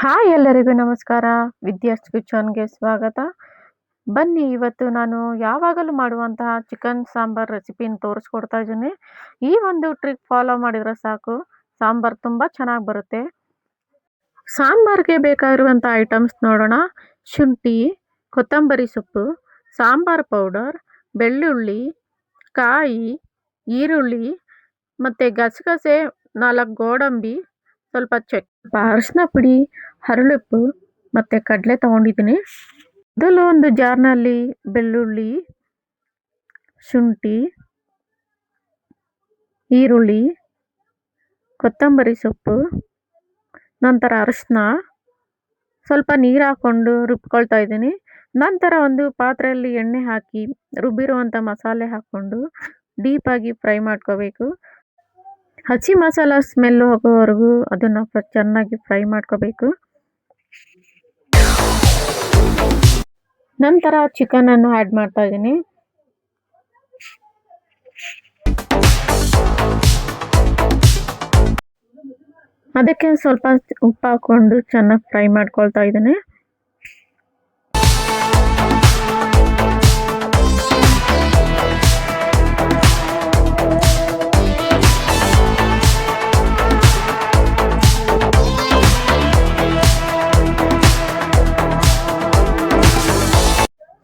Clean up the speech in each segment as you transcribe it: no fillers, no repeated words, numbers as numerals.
Hi ಎಲ್ಲರಿಗೂ ನಮಸ್ಕಾರ. ವಿದ್ಯಾಸ್ ಕಿಚನ್‌ಗೆ ಸ್ವಾಗತ. ಬನ್ನಿ ಇವತ್ತು ನಾನು ಯಾವಾಗಲೂ ಮಾಡುವಂತಹ ಚಿಕನ್ ಸಾಂಬಾರ್ ರೆಸಿಪಿನ ತೋರಿಸ್ಕೊಡ್ತಾ ಇದ್ದೀನಿ. ಈ ಒಂದು ಟ್ರಿಕ್ ಫಾಲೋ ಮಾಡಿದ್ರೆ ಸಾಕು, ಸಾಂಬಾರ್ ತುಂಬ ಚೆನ್ನಾಗಿ ಬರುತ್ತೆ. ಸಾಂಬಾರ್ಗೆ ಬೇಕಾಗಿರುವಂಥ ಐಟಮ್ಸ್ ನೋಡೋಣ. ಶುಂಠಿ, ಕೊತ್ತಂಬರಿ ಸೊಪ್ಪು, ಸಾಂಬಾರ್ ಪೌಡರ್, ಬೆಳ್ಳುಳ್ಳಿ, ಕಾಯಿ, ಈರುಳ್ಳಿ ಮತ್ತು ಗಸಗಸೆ, 4 ಗೋಡಂಬಿ, ಸ್ವಲ್ಪ ಅರಿಶಿನ ಪುಡಿ, ಹರಳುಪ್ಪು ಮತ್ತು ಕಡಲೆ ತೊಗೊಂಡಿದ್ದೀನಿ. ಮೊದಲು ಒಂದು ಜಾರ್ನಲ್ಲಿ ಬೆಳ್ಳುಳ್ಳಿ, ಶುಂಠಿ, ಈರುಳ್ಳಿ, ಕೊತ್ತಂಬರಿ ಸೊಪ್ಪು, ನಂತರ ಅರಿಶಿನ, ಸ್ವಲ್ಪ ನೀರು ಹಾಕ್ಕೊಂಡು ರುಬ್ಕೊಳ್ತಾ ಇದ್ದೀನಿ. ನಂತರ ಒಂದು ಪಾತ್ರೆಯಲ್ಲಿ ಎಣ್ಣೆ ಹಾಕಿ ರುಬ್ಬಿರುವಂಥ ಮಸಾಲೆ ಹಾಕ್ಕೊಂಡು ಡೀಪಾಗಿ ಫ್ರೈ ಮಾಡ್ಕೋಬೇಕು. ಹಸಿ ಮಸಾಲ ಸ್ಮೆಲ್ ಹೋಗೋವರೆಗೂ ಅದನ್ನು ಚೆನ್ನಾಗಿ ಫ್ರೈ ಮಾಡ್ಕೋಬೇಕು. ನಂತರ ಚಿಕನನ್ನು ಆ್ಯಡ್ ಮಾಡ್ತಾ ಇದ್ದೀನಿ. ಅದಕ್ಕೆ ಸ್ವಲ್ಪ ಉಪ್ಪು ಹಾಕ್ಕೊಂಡು ಚೆನ್ನಾಗಿ ಫ್ರೈ ಮಾಡ್ಕೊಳ್ತಾ ಇದ್ದೀನಿ.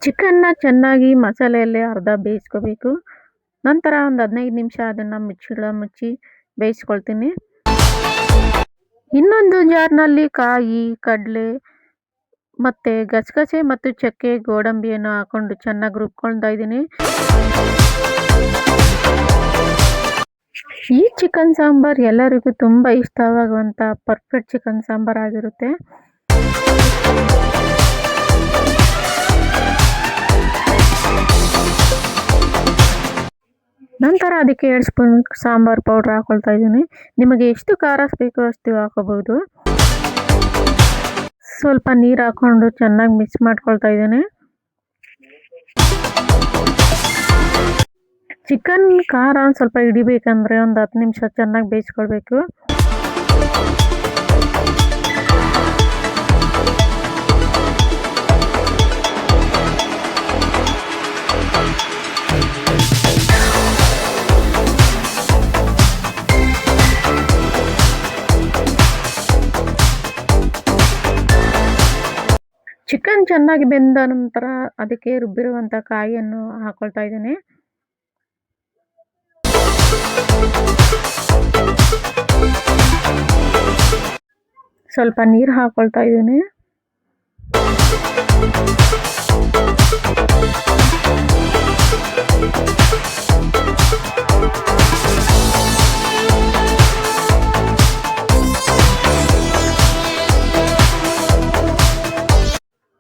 ಚಿಕನ್ನ ಚೆನ್ನಾಗಿ ಮಸಾಲೆಯಲ್ಲೇ ಅರ್ಧ ಬೇಯಿಸ್ಕೋಬೇಕು. ನಂತರ ಒಂದು 15 ನಿಮಿಷ ಅದನ್ನು ಮುಚ್ಚಿ ಬೇಯಿಸ್ಕೊಳ್ತೀನಿ. ಇನ್ನೊಂದು ಜಾರ್ನಲ್ಲಿ ಕಾಯಿ, ಕಡಲೆ ಮತ್ತು ಗಸಗಸೆ ಮತ್ತು ಚಕ್ಕೆ, ಗೋಡಂಬಿಯನ್ನು ಹಾಕ್ಕೊಂಡು ಚೆನ್ನಾಗಿ ರುಬ್ಕೊಳ್ತಾ ಇದ್ದೀನಿ. ಈ ಚಿಕನ್ ಸಾಂಬಾರ್ ಎಲ್ಲರಿಗೂ ತುಂಬ ಇಷ್ಟವಾಗುವಂಥ ಪರ್ಫೆಕ್ಟ್ ಚಿಕನ್ ಸಾಂಬಾರ್ ಆಗಿರುತ್ತೆ. ನಂತರ ಅದಕ್ಕೆ 2 ಸ್ಪೂನ್ ಸಾಂಬಾರ್ ಪೌಡ್ರ್ ಹಾಕ್ಕೊಳ್ತಾ ಇದ್ದೀನಿ. ನಿಮಗೆ ಎಷ್ಟು ಖಾರ ಬೇಕೋ ಅಷ್ಟು ಹಾಕೋಬಹುದು. ಸ್ವಲ್ಪ ನೀರು ಹಾಕ್ಕೊಂಡು ಚೆನ್ನಾಗಿ ಮಿಕ್ಸ್ ಮಾಡ್ಕೊಳ್ತಾ ಇದ್ದೀನಿ. ಚಿಕನ್ ಖಾರ ಸ್ವಲ್ಪ ಹಿಡಿಬೇಕಂದ್ರೆ ಒಂದು 10 ನಿಮಿಷ ಚೆನ್ನಾಗಿ ಬೇಯಿಸ್ಕೊಳ್ಬೇಕು. ಚಿಕನ್ ಚೆನ್ನಾಗಿ ಬೆಂದ ನಂತರ ಅದಕ್ಕೆ ರುಬ್ಬಿರುವಂಥ ಕಾಯಿಯನ್ನು ಹಾಕ್ಕೊಳ್ತಾ ಇದ್ದೀನಿ. ಸ್ವಲ್ಪ ನೀರು ಹಾಕ್ಕೊಳ್ತಾ ಇದ್ದೀನಿ.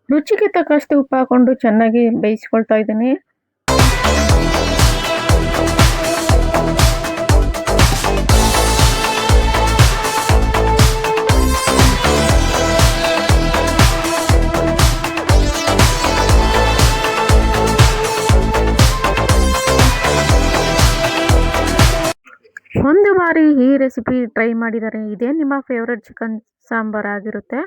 ರುಚಿಗೆ ತಕ್ಕಷ್ಟು ಉಪ್ಪು ಹಾಕ್ಕೊಂಡು ಚೆನ್ನಾಗಿ ಬೇಯಿಸ್ಕೊಳ್ತಾ ಇದ್ದೀನಿ. ಒಂದು ಬಾರಿ ಈ ರೆಸಿಪಿ ಟ್ರೈ ಮಾಡಿದರೆ ಇದೇ ನಿಮ್ಮ ಫೇವ್ರೆಟ್ ಚಿಕನ್ ಸಾಂಬಾರ್ ಆಗಿರುತ್ತೆ.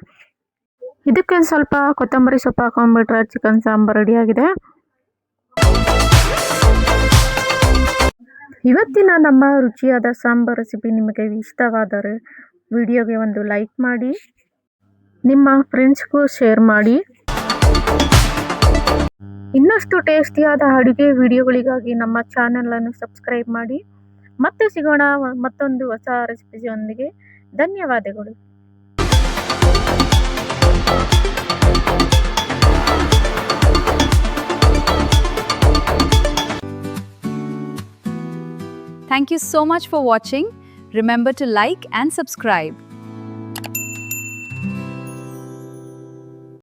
ಇದಕ್ಕೆ ಸ್ವಲ್ಪ ಕೊತ್ತಂಬರಿ ಸೊಪ್ಪು ಹಾಕೊಂಡ್ಬಿಟ್ರೆ ಚಿಕನ್ ಸಾಂಬಾರ್ ರೆಡಿಯಾಗಿದೆ. ಇವತ್ತಿನ ನಮ್ಮ ರುಚಿಯಾದ ಸಾಂಬಾರ್ ರೆಸಿಪಿ ನಿಮಗೆ ಇಷ್ಟವಾದರೆ ವಿಡಿಯೋಗೆ ಒಂದು ಲೈಕ್ ಮಾಡಿ, ನಿಮ್ಮ ಫ್ರೆಂಡ್ಸ್ಗೂ ಶೇರ್ ಮಾಡಿ. ಇನ್ನಷ್ಟು ಟೇಸ್ಟಿಯಾದ ಅಡುಗೆ ವಿಡಿಯೋಗಳಿಗಾಗಿ ನಮ್ಮ ಚಾನಲನ್ನು ಸಬ್ಸ್ಕ್ರೈಬ್ ಮಾಡಿ. ಮತ್ತೆ ಸಿಗೋಣ ಮತ್ತೊಂದು ಹೊಸ ರೆಸಿಪಿಯೊಂದಿಗೆ. ಧನ್ಯವಾದಗಳು. Thank you so much for watching. Remember to like and subscribe.